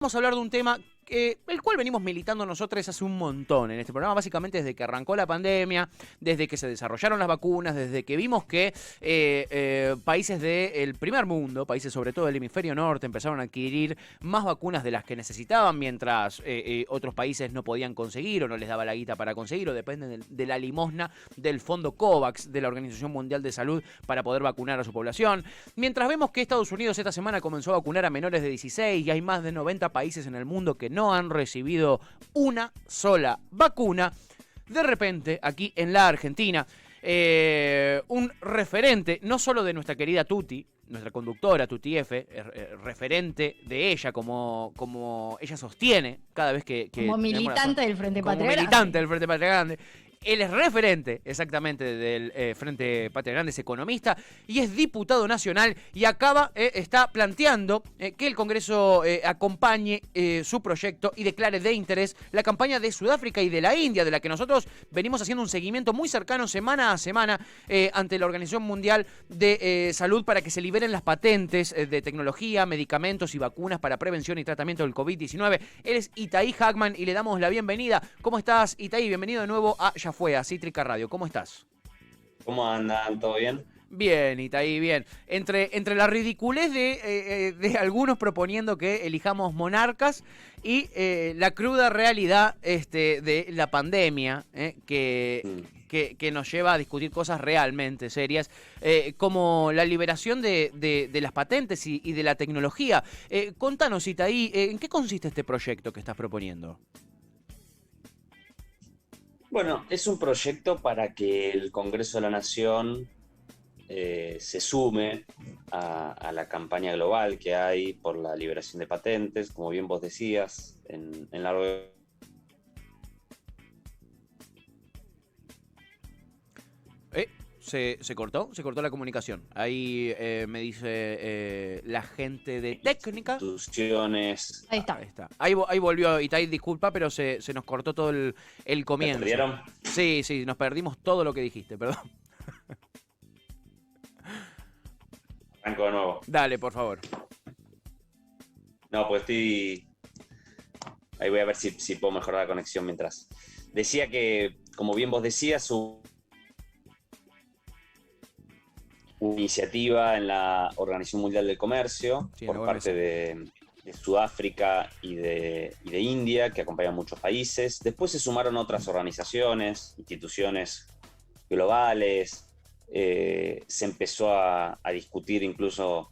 Vamos a hablar de un tema el cual venimos militando nosotros hace un montón en este programa, básicamente desde que arrancó la pandemia, desde que se desarrollaron las vacunas, desde que vimos que países del primer mundo, países sobre todo del hemisferio norte, empezaron a adquirir más vacunas de las que necesitaban, mientras otros países no podían conseguir o no les daba la guita para conseguir, o dependen de la limosna del fondo COVAX de la Organización Mundial de Salud para poder vacunar a su población. Mientras vemos que Estados Unidos esta semana comenzó a vacunar a menores de 16 y hay más de 90 países en el mundo que no han recibido una sola vacuna, de repente aquí en la Argentina un referente no solo de nuestra querida Tuti, nuestra conductora Tuti F, referente de ella, como ella sostiene cada vez que como militante del Frente Patria Grande. Como militante del Frente Patria Grande. Él es referente exactamente del Frente Patria Grande, es economista y es diputado nacional y está planteando que el Congreso acompañe su proyecto y declare de interés la campaña de Sudáfrica y de la India, de la que nosotros venimos haciendo un seguimiento muy cercano semana a semana ante la Organización Mundial de Salud para que se liberen las patentes de tecnología, medicamentos y vacunas para prevención y tratamiento del COVID-19. Él es Itaí Hackman y le damos la bienvenida. ¿Cómo estás, Itaí? Bienvenido de nuevo a Ya Fue, a Cítrica Radio. ¿Cómo estás? ¿Cómo andan? ¿Todo bien? Bien, Itaí, bien. Entre la ridiculez de algunos proponiendo que elijamos monarcas y la cruda realidad de la pandemia, que nos lleva a discutir cosas realmente serias, como la liberación de las patentes y de la tecnología. Contanos, Itaí, ¿en qué consiste este proyecto que estás proponiendo? Bueno, es un proyecto para que el Congreso de la Nación se sume a la campaña global que hay por la liberación de patentes, como bien vos decías, en largo de... Se cortó la comunicación. Ahí me dice la gente de técnica. Instituciones. Ahí está. Ahí volvió Itaí, disculpa, pero se nos cortó todo el comienzo. ¿Me perdieron? Sí, nos perdimos todo lo que dijiste, perdón. Arranco de nuevo. Dale, por favor. No, pues estoy... Ahí voy a ver si puedo mejorar la conexión mientras. Decía que, como bien vos decías, una iniciativa en la Organización Mundial del Comercio por parte de Sudáfrica y de India, que acompañan muchos países. Después se sumaron otras organizaciones, instituciones globales. Se empezó a discutir incluso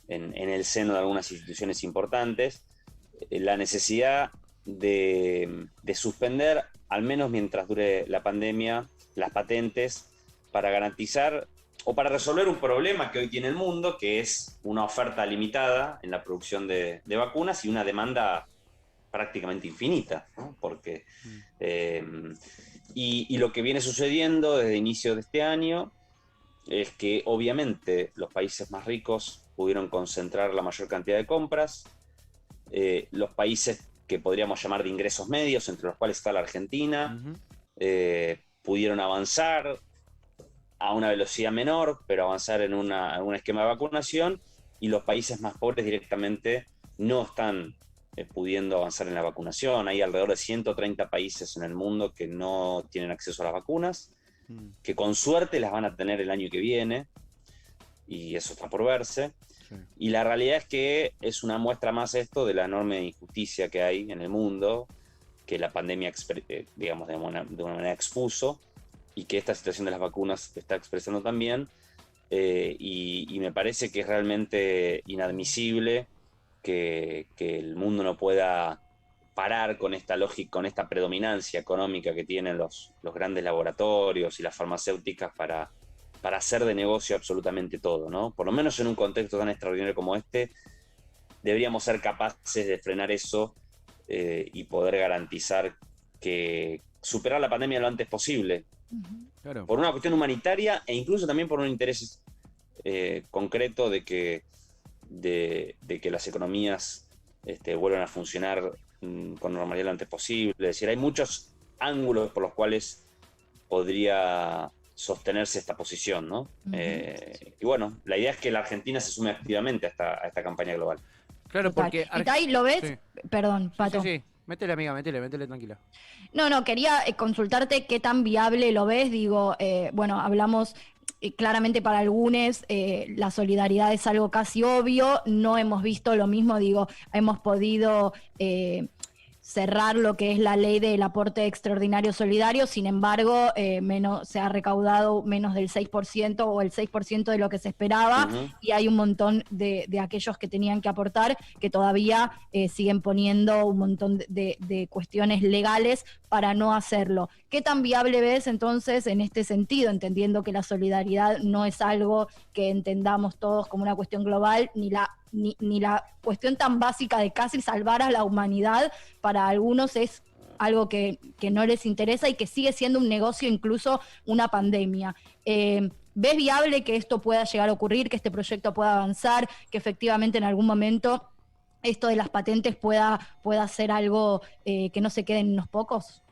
en el seno de algunas instituciones importantes la necesidad de suspender, al menos mientras dure la pandemia, las patentes para garantizar o para resolver un problema que hoy tiene el mundo, que es una oferta limitada en la producción de vacunas y una demanda prácticamente infinita, ¿no? Porque, y lo que viene sucediendo desde inicio de este año es que obviamente los países más ricos pudieron concentrar la mayor cantidad de compras, los países que podríamos llamar de ingresos medios, entre los cuales está la Argentina, pudieron avanzar a una velocidad menor, pero avanzar en un esquema de vacunación, y los países más pobres directamente no están pudiendo avanzar en la vacunación. Hay alrededor de 130 países en el mundo que no tienen acceso a las vacunas, que con suerte las van a tener el año que viene, y eso está por verse. Sí. Y la realidad es que es una muestra más esto de la enorme injusticia que hay en el mundo, que la pandemia, digamos, de una manera expuso, y que esta situación de las vacunas está expresando también, y me parece que es realmente inadmisible que el mundo no pueda parar con esta lógica, con esta predominancia económica que tienen los grandes laboratorios y las farmacéuticas para hacer de negocio absolutamente todo, ¿no? Por lo menos en un contexto tan extraordinario como este, deberíamos ser capaces de frenar eso y poder garantizar que superar la pandemia lo antes posible. Claro. Por una cuestión humanitaria e incluso también por un interés concreto de que las economías vuelvan a funcionar con normalidad lo antes posible. Es decir, hay muchos ángulos por los cuales podría sostenerse esta posición, ¿no? Y bueno, la idea es que la Argentina se sume activamente a esta campaña global. Claro, Total. porque... ¿Y ahí lo ves? Sí. Perdón, Pato. Sí. Métele, amiga, métele, tranquila. No, quería consultarte qué tan viable lo ves. Digo, bueno, hablamos claramente para algunos, la solidaridad es algo casi obvio. No hemos visto lo mismo, digo, hemos podido cerrar lo que es la ley del aporte extraordinario solidario, sin embargo, se ha recaudado menos del 6% o el 6% de lo que se esperaba, y hay un montón de aquellos que tenían que aportar que todavía siguen poniendo un montón de cuestiones legales para no hacerlo. ¿Qué tan viable ves entonces en este sentido, entendiendo que la solidaridad no es algo que entendamos todos como una cuestión global, ni la cuestión tan básica de casi salvar a la humanidad? Para algunos es algo que no les interesa y que sigue siendo un negocio, incluso una pandemia. ¿Ves viable que esto pueda llegar a ocurrir, que este proyecto pueda avanzar, que efectivamente en algún momento esto de las patentes pueda ser algo que no se quede en unos pocos?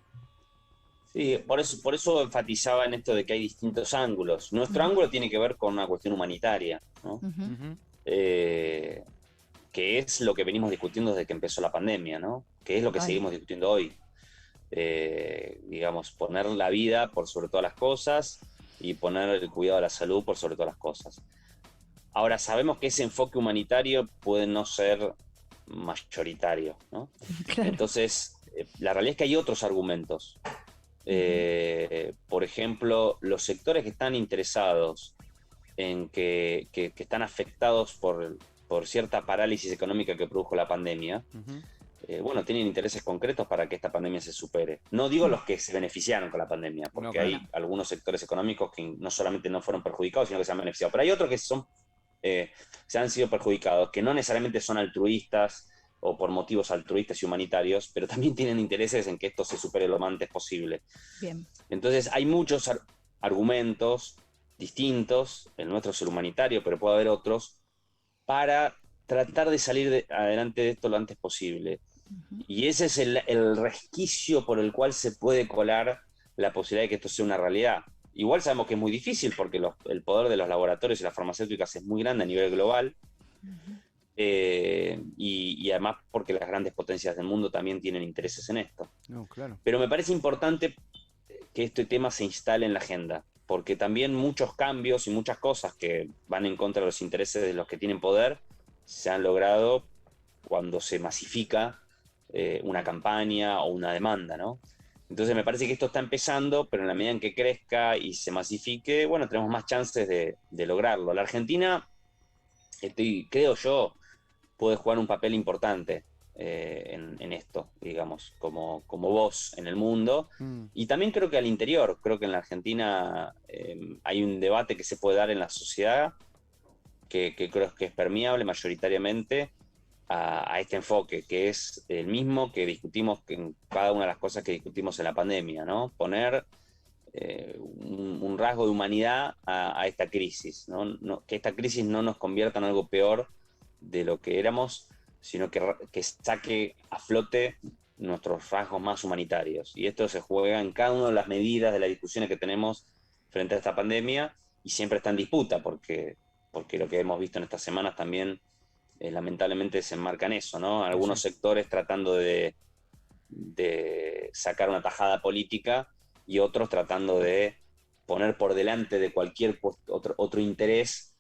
Sí, por eso enfatizaba en esto de que hay distintos ángulos. Nuestro ángulo tiene que ver con una cuestión humanitaria, ¿no? Que es lo que venimos discutiendo desde que empezó la pandemia, ¿no? Que es lo que seguimos discutiendo hoy. Digamos, poner la vida por sobre todas las cosas y poner el cuidado de la salud por sobre todas las cosas. Ahora, sabemos que ese enfoque humanitario puede no ser mayoritario, ¿no? Claro. Entonces, la realidad es que hay otros argumentos. Por ejemplo, los sectores que están interesados en que están afectados por cierta parálisis económica que produjo la pandemia, bueno, tienen intereses concretos para que esta pandemia se supere. No digo los que se beneficiaron con la pandemia, porque hay algunos sectores económicos que no solamente no fueron perjudicados, sino que se han beneficiado. Pero hay otros que se han sido perjudicados, que no necesariamente son altruistas o por motivos altruistas y humanitarios, pero también tienen intereses en que esto se supere lo más antes posible. Bien. Entonces hay muchos argumentos distintos, el nuestro es el humanitario, pero puede haber otros, para tratar de salir adelante de esto lo antes posible. Y ese es el resquicio por el cual se puede colar la posibilidad de que esto sea una realidad. Igual sabemos que es muy difícil porque el poder de los laboratorios y las farmacéuticas es muy grande a nivel global, y además porque las grandes potencias del mundo también tienen intereses en esto. No, claro. Pero me parece importante que este tema se instale en la agenda, porque también muchos cambios y muchas cosas que van en contra de los intereses de los que tienen poder se han logrado cuando se masifica una campaña o una demanda, ¿no? Entonces me parece que esto está empezando, pero en la medida en que crezca y se masifique, bueno, tenemos más chances de lograrlo. La Argentina, creo yo, puede jugar un papel importante en esto, digamos, como voz en el mundo. Y también creo que al interior, creo que en la Argentina hay un debate que se puede dar en la sociedad que creo que es permeable mayoritariamente a este enfoque, que es el mismo que discutimos en cada una de las cosas que discutimos en la pandemia, ¿no? Poner un rasgo de humanidad a esta crisis, ¿no? Que esta crisis no nos convierta en algo peor de lo que éramos, sino que saque a flote nuestros rasgos más humanitarios. Y esto se juega en cada una de las medidas de las discusiones que tenemos frente a esta pandemia, y siempre está en disputa, porque lo que hemos visto en estas semanas también lamentablemente se enmarca en eso, ¿no? Algunos sectores tratando de sacar una tajada política y otros tratando de poner por delante de cualquier otro interés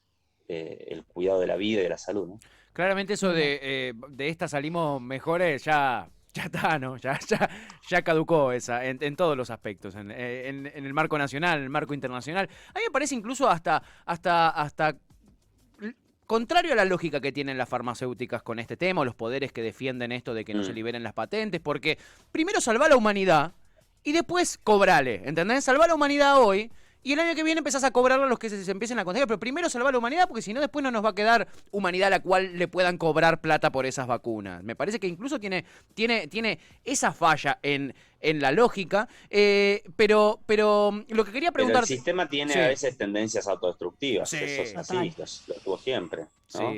el cuidado de la vida y de la salud, ¿no? Claramente eso de esta salimos mejores ya está, ¿no? Ya caducó esa en todos los aspectos, en el marco nacional, en el marco internacional. A mí me parece incluso hasta contrario a la lógica que tienen las farmacéuticas con este tema, o los poderes que defienden esto de que no se liberen las patentes, porque primero salva a la humanidad y después cobrale, ¿entendés? Salva a la humanidad hoy y el año que viene empezás a cobrarle a los que se empiecen a contagiar, pero primero salva a la humanidad, porque si no después no nos va a quedar humanidad a la cual le puedan cobrar plata por esas vacunas. Me parece que incluso tiene esa falla en la lógica, pero lo que quería preguntar... Pero el sistema tiene a veces tendencias autodestructivas, sí, eso es así, lo tuvo siempre, ¿no?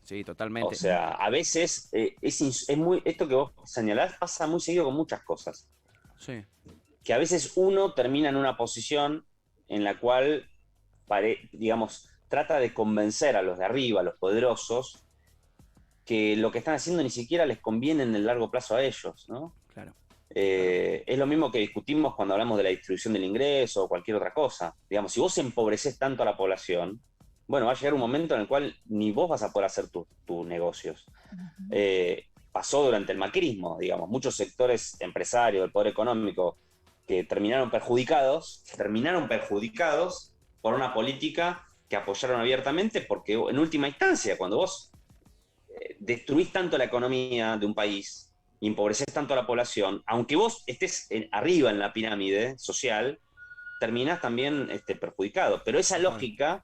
Sí, totalmente. O sea, a veces es muy, esto que vos señalás pasa muy seguido con muchas cosas. Sí. Que a veces uno termina en una posición en la cual, digamos, trata de convencer a los de arriba, a los poderosos, que lo que están haciendo ni siquiera les conviene en el largo plazo a ellos, ¿no? Claro. Es lo mismo que discutimos cuando hablamos de la distribución del ingreso o cualquier otra cosa. Digamos, si vos empobreces tanto a la población, bueno, va a llegar un momento en el cual ni vos vas a poder hacer tus negocios. Pasó durante el macrismo, digamos, muchos sectores empresarios, del poder económico, que terminaron perjudicados por una política que apoyaron abiertamente, porque en última instancia, cuando vos destruís tanto la economía de un país y empobreces tanto a la población, aunque vos estés arriba en la pirámide social, terminás también perjudicado. Pero esa lógica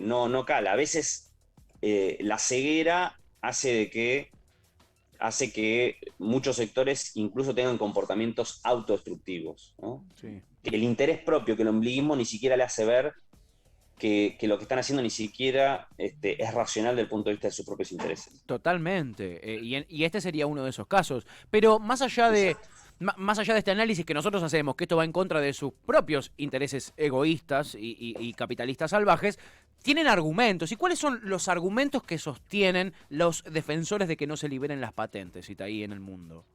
no cala. A veces la ceguera hace que muchos sectores incluso tengan comportamientos autodestructivos, ¿no? Sí. Que el interés propio, que el ombliguismo ni siquiera le hace ver que lo que están haciendo ni siquiera es racional desde el punto de vista de sus propios intereses. Totalmente. Y este sería uno de esos casos. Pero más allá de este análisis que nosotros hacemos, que esto va en contra de sus propios intereses egoístas y capitalistas salvajes, tienen argumentos. ¿Y cuáles son los argumentos que sostienen los defensores de que no se liberen las patentes, Itaí, en el mundo?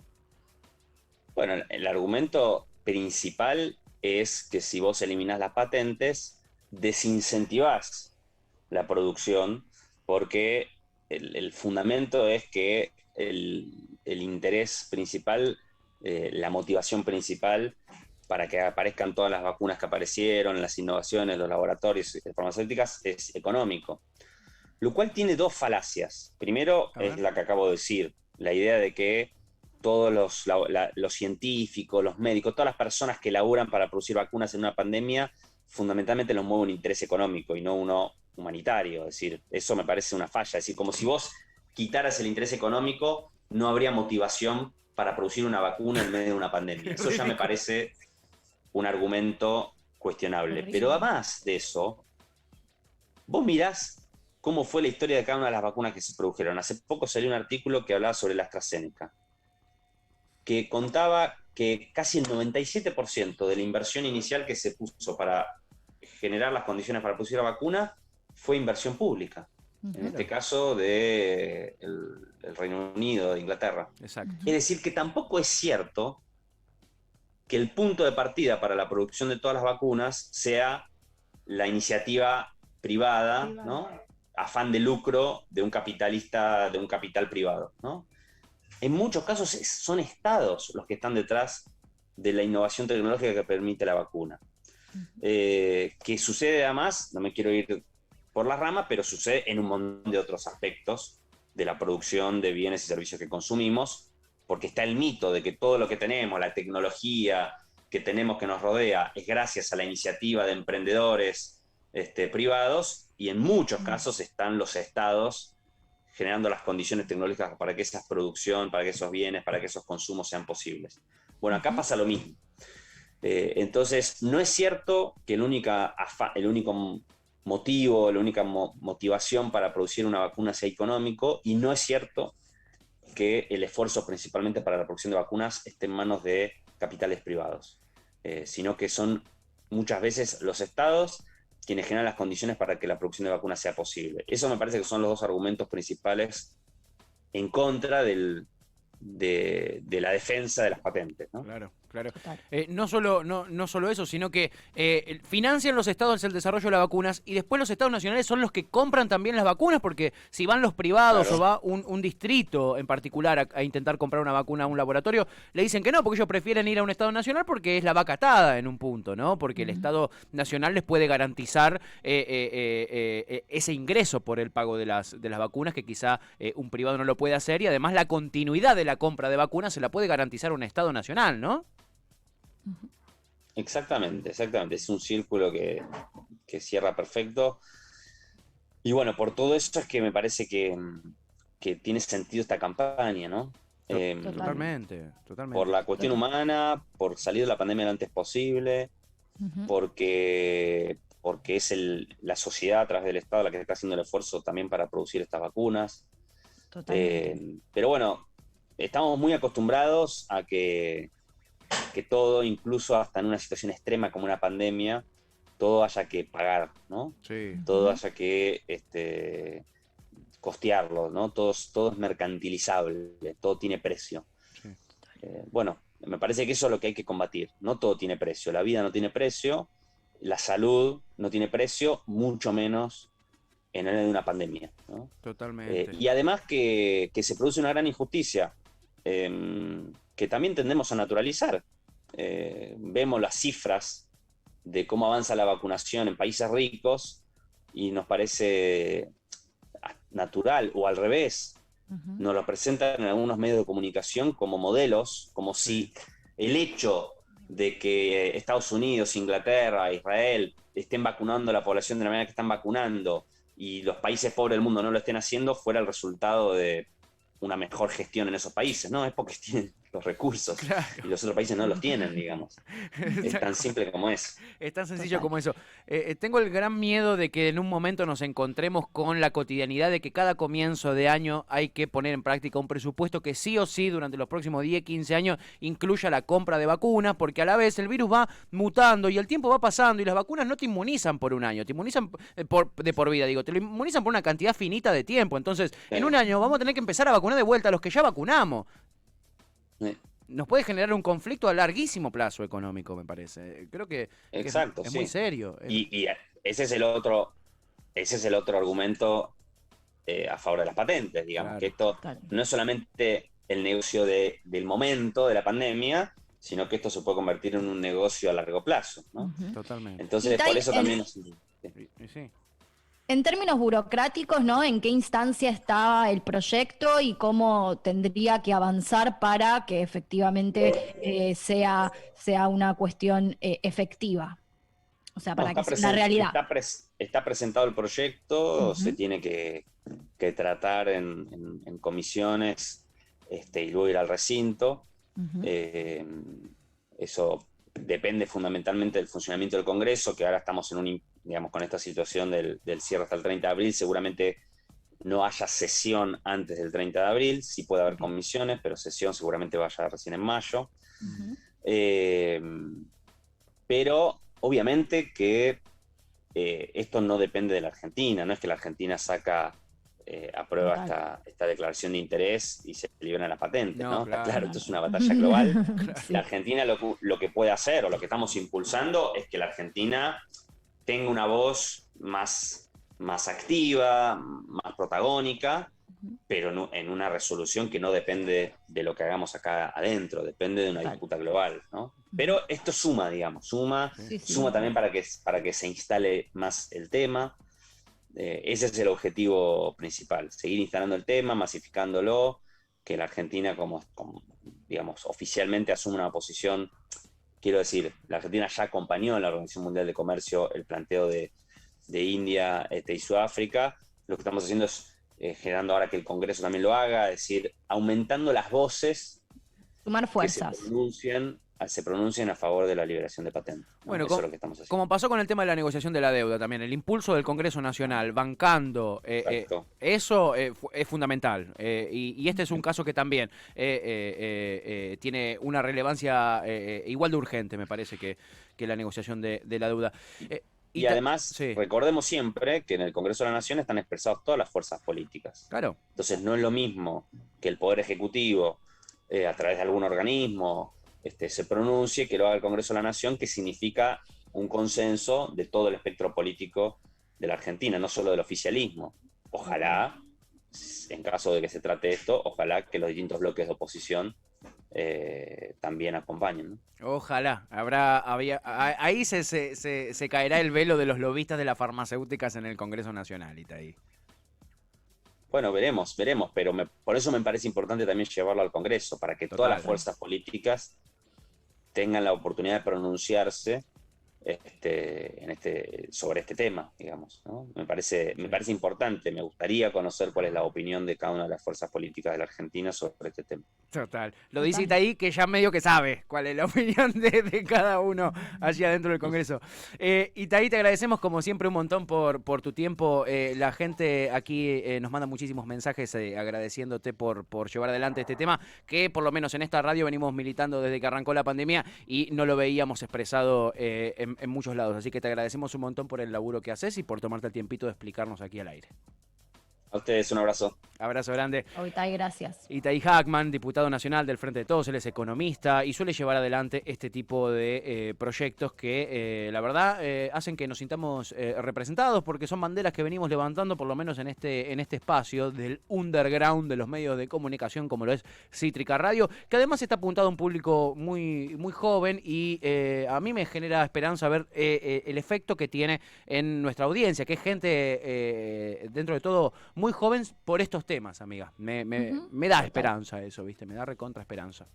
Bueno, el argumento principal es que si vos eliminás las patentes, desincentivás la producción, porque el fundamento es que el interés principal, la motivación principal para que aparezcan todas las vacunas que aparecieron, las innovaciones, los laboratorios farmacéuticas, es económico. Lo cual tiene dos falacias. Primero es la que acabo de decir, la idea de que todos los científicos, los médicos, todas las personas que laburan para producir vacunas en una pandemia, fundamentalmente los mueve un interés económico y no uno humanitario. Es decir, eso me parece una falla. Es decir, como si vos quitaras el interés económico, no habría motivación para producir una vacuna en medio de una pandemia. Eso ya me parece un argumento cuestionable. Pero además de eso, vos mirás cómo fue la historia de cada una de las vacunas que se produjeron. Hace poco salió un artículo que hablaba sobre la AstraZeneca, que contaba que casi el 97% de la inversión inicial que se puso para generar las condiciones para producir la vacuna fue inversión pública. En este caso de el Reino Unido, de Inglaterra. Exacto. Es decir, que tampoco es cierto que el punto de partida para la producción de todas las vacunas sea la iniciativa privada, ¿no? Afán de lucro de un capitalista, de un capital privado, ¿no? En muchos casos son estados los que están detrás de la innovación tecnológica que permite la vacuna. Que sucede además, no me quiero ir por las ramas, pero sucede en un montón de otros aspectos de la producción de bienes y servicios que consumimos, porque está el mito de que todo lo que tenemos, la tecnología que tenemos que nos rodea, es gracias a la iniciativa de emprendedores privados, y en muchos casos están los estados generando las condiciones tecnológicas para que esa producción, para que esos bienes, para que esos consumos sean posibles. Bueno, acá pasa lo mismo. Entonces, no es cierto que el único motivo, la única motivación para producir una vacuna sea económico, y no es cierto que el esfuerzo principalmente para la producción de vacunas esté en manos de capitales privados, sino que son muchas veces los estados quienes generan las condiciones para que la producción de vacunas sea posible. Eso me parece que son los dos argumentos principales en contra de la defensa de las patentes, ¿no? Claro. No solo eso, sino que financian los estados el desarrollo de las vacunas, y después los estados nacionales son los que compran también las vacunas, porque si van los privados, claro, o va un distrito en particular a intentar comprar una vacuna a un laboratorio, le dicen que no, porque ellos prefieren ir a un estado nacional porque es la vaca atada en un punto, ¿no? Porque el estado nacional les puede garantizar ese ingreso por el pago de las vacunas, que quizá un privado no lo puede hacer, y además la continuidad de la compra de vacunas se la puede garantizar un estado nacional, ¿no? Exactamente. Es un círculo que cierra perfecto. Y bueno, por todo eso es que me parece que tiene sentido esta campaña, ¿no? Totalmente. Por la cuestión humana, por salir de la pandemia lo antes posible, porque es la sociedad a través del Estado la que está haciendo el esfuerzo también para producir estas vacunas. Pero bueno, estamos muy acostumbrados a que todo, incluso hasta en una situación extrema como una pandemia, todo haya que pagar, ¿no? Sí. Todo haya que costearlo, ¿no? Todo es mercantilizable, todo tiene precio. Sí. Bueno, me parece que eso es lo que hay que combatir. No todo tiene precio, la vida no tiene precio, la salud no tiene precio, mucho menos en el de una pandemia, ¿no? Totalmente. Y además que se produce una gran injusticia, que también tendemos a naturalizar. Vemos las cifras de cómo avanza la vacunación en países ricos y nos parece natural, o al revés, nos lo presentan en algunos medios de comunicación como modelos, como si el hecho de que Estados Unidos, Inglaterra, Israel estén vacunando a la población de la manera que están vacunando y los países pobres del mundo no lo estén haciendo fuera el resultado de una mejor gestión en esos países, ¿no? Es porque tienen los recursos, claro, y los otros países no los tienen, digamos. Es tan simple como es. Es tan sencillo como eso. Tengo el gran miedo de que en un momento nos encontremos con la cotidianidad de que cada comienzo de año hay que poner en práctica un presupuesto que sí o sí durante los próximos 10, 15 años incluya la compra de vacunas, porque a la vez el virus va mutando y el tiempo va pasando y las vacunas no te inmunizan por un año, te inmunizan de por vida, digo, te lo inmunizan por una cantidad finita de tiempo. Entonces, en un año vamos a tener que empezar a vacunar de vuelta a los que ya vacunamos. Nos puede generar un conflicto a larguísimo plazo económico, me parece. Creo que, exacto, es sí, muy serio. Y ese es el otro argumento a favor de las patentes, digamos, claro, que esto no es solamente el negocio del momento de la pandemia, sino que esto se puede convertir en un negocio a largo plazo, ¿no? Totalmente. Entonces, por eso también... Sí. En términos burocráticos, ¿no? ¿En qué instancia está el proyecto y cómo tendría que avanzar para que efectivamente sea una cuestión efectiva? O sea, para que sea una realidad. Está presentado el proyecto, se tiene que tratar en comisiones y luego ir al recinto. Eso depende fundamentalmente del funcionamiento del Congreso, que ahora estamos digamos, con esta situación del cierre hasta el 30 de abril, seguramente no haya sesión antes del 30 de abril, sí puede haber comisiones, pero sesión seguramente vaya recién en mayo. Pero obviamente que esto no depende de la Argentina, no es que la Argentina aprueba esta declaración de interés y se liberan las patentes, ¿no? Claro, esto es una batalla global. La Argentina lo que puede hacer, o lo que estamos impulsando, es que la Argentina tenga una voz más activa, más protagónica, pero en una resolución que no depende de lo que hagamos acá adentro, depende de una disputa global, ¿no? Pero esto suma, digamos, suma también para que se instale más el tema. Ese es el objetivo principal, seguir instalando el tema, masificándolo, que la Argentina, como digamos, oficialmente asuma una posición. Quiero decir, la Argentina ya acompañó en la Organización Mundial de Comercio el planteo de India y Sudáfrica. Lo que estamos haciendo es generando ahora que el Congreso también lo haga, es decir, aumentando las voces, sumar fuerzas, que se pronuncien a favor de la liberación de patentes. Bueno, eso es lo que estamos haciendo. Como pasó con el tema de la negociación de la deuda también, el impulso del Congreso Nacional bancando eso es fundamental. Y este es un caso que también tiene una relevancia igual de urgente, me parece, que la negociación de la deuda. Y además, recordemos siempre que en el Congreso de la Nación están expresadas todas las fuerzas políticas. Claro. Entonces no es lo mismo que el Poder Ejecutivo, a través de algún organismo, se pronuncie, que lo haga el Congreso de la Nación, que significa un consenso de todo el espectro político de la Argentina, no solo del oficialismo. Ojalá, en caso de que se trate esto, ojalá que los distintos bloques de oposición también acompañen, ¿no? Ojalá. Ahí se caerá el velo de los lobistas de las farmacéuticas en el Congreso Nacional, Itaí. Bueno, veremos, pero por eso me parece importante también llevarlo al Congreso, para que todas las fuerzas políticas tengan la oportunidad de pronunciarse sobre este tema, digamos, ¿no? Me parece importante, me gustaría conocer cuál es la opinión de cada una de las fuerzas políticas de la Argentina sobre este tema. Total. Lo dice Itaí, que ya medio que sabe cuál es la opinión de cada uno allá dentro del Congreso. Itaí, te agradecemos como siempre un montón por tu tiempo. La gente aquí nos manda muchísimos mensajes agradeciéndote por llevar adelante este tema, que por lo menos en esta radio venimos militando desde que arrancó la pandemia y no lo veíamos expresado en muchos lados. Así que te agradecemos un montón por el laburo que haces y por tomarte el tiempito de explicarnos aquí al aire. A ustedes un abrazo. Abrazo grande. Oitay, gracias. Itai Hackman, diputado nacional del Frente de Todos, él es economista y suele llevar adelante este tipo de proyectos que la verdad hacen que nos sintamos representados porque son banderas que venimos levantando por lo menos en este espacio del underground de los medios de comunicación como lo es Cítrica Radio, que además está apuntado a un público muy, muy joven y a mí me genera esperanza ver el efecto que tiene en nuestra audiencia, que es gente dentro de todo muy joven por estos temas, amiga. Me da esperanza eso, ¿viste? Me da recontra esperanza.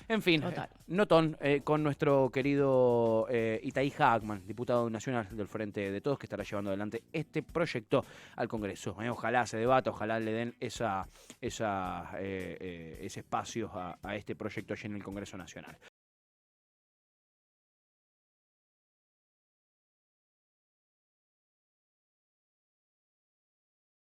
En fin, Total. notón con nuestro querido Itai Hackman, diputado nacional del Frente de Todos, que estará llevando adelante este proyecto al Congreso. Ojalá se debata, ojalá le den ese espacio a este proyecto allí en el Congreso Nacional.